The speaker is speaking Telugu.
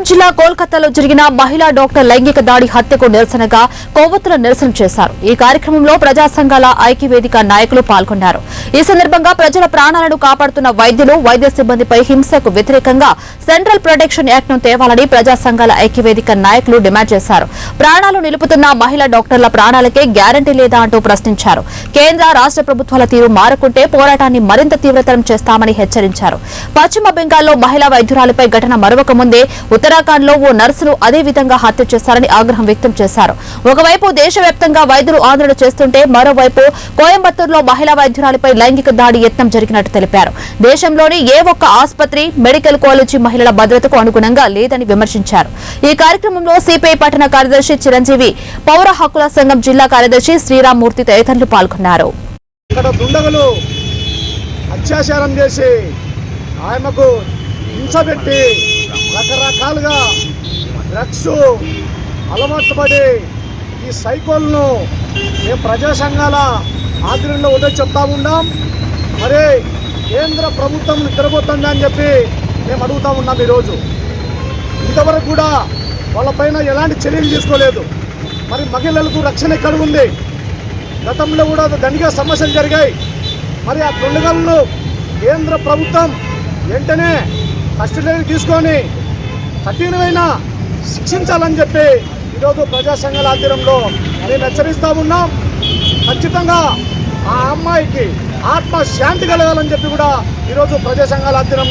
జిల్లా కోల్కతాలో జరిగిన మహిళా డాక్టర్ లైంగిక దాడి హత్యకు నిరసనగా కొవ్వొత్తుల నిరసన చేశారు. ఈ కార్యక్రమంలో ప్రజా సంఘాల ఐక్యవేదిక నాయకులు పాల్గొన్నారు. ఈ సందర్భంగా ప్రజల ప్రాణాలను కాపాడుతున్న వైద్యులు, వైద్య సిబ్బందిపై హింసకు వ్యతిరేకంగా సెంట్రల్ ప్రొటెక్షన్ యాక్ట్ ను తేవాలని ప్రజా సంఘాల ఐక్యవేదిక నాయకులు డిమాండ్ చేశారు. ప్రాణాలు నిలుపుతున్న మహిళా డాక్టర్ల ప్రాణాలకే గ్యారంటీ లేదా అంటూ ప్రశ్నించారు. కేంద్ర, రాష్ట్ర ప్రభుత్వాల తీరు మారకుంటే పోరాటాన్ని మరింత తీవ్రతరం చేస్తామని హెచ్చరించారు. పశ్చిమ బెంగాల్లో మహిళా వైద్యురాలిపై ఘటన మరొక ముందే ఉత్తరాఖండ్ లో ఓ నర్సును అదే విధంగా హత్య చేశారని ఆగ్రహం వ్యక్తం చేశారు. ఒకవైపు దేశవ్యాప్తంగా వైద్యులు ఆందోళన చేస్తుంటే మరోవైపు కోయంబత్తూరులో మహిళా వైద్యురాలిపై లైంగిక దాడి యత్నం జరిగినట్టు తెలిపారు. దేశంలోని ఏ ఒక్క ఆసుపత్రి, మెడికల్ కాలేజీ మహిళల భద్రతకు అనుగుణంగా లేదని విమర్శించారు. ఈ కార్యక్రమంలో సిపిఐ పట్టణ కార్యదర్శి చిరంజీవి, పౌర హక్కుల సంఘం జిల్లా కార్యదర్శి శ్రీరామ్మూర్తి తదితరులు పాల్గొన్నారు. అత్యాచారం చేసి ఆయనకు హింస పెట్టి రకరకాలుగా డ్రగ్స్ అలవాట్లు పడి ఈ సైకోల్ను మేము ప్రజా సంఘాల ఆధ్వర్యంలో ఉదయం చెప్తా ఉన్నాం. మరి కేంద్ర ప్రభుత్వం నిద్రపోతుంది అని చెప్పి మేము అడుగుతూ ఉన్నాం. ఈరోజు ఇంతవరకు కూడా వాళ్ళపైన ఎలాంటి చర్యలు తీసుకోలేదు. మరి మహిళలకు రక్షణ ఎక్కడ ఉంది? గతంలో కూడా దండిగా సమస్యలు జరిగాయి. మరి ఆ దొంగలను కేంద్ర ప్రభుత్వం వెంటనే కస్టడీకి తీసుకొని కఠినమైన శిక్షించాలని చెప్పి ఈరోజు ప్రజా సంఘాల ఆధ్వర్యంలో మేము హెచ్చరిస్తూ ఉన్నాం. ఖచ్చితంగా ఆ అమ్మాయికి ఆత్మశాంతి కలగాలని చెప్పి కూడా ఈరోజు ప్రజా సంఘాల ఆధ్వర్యంలో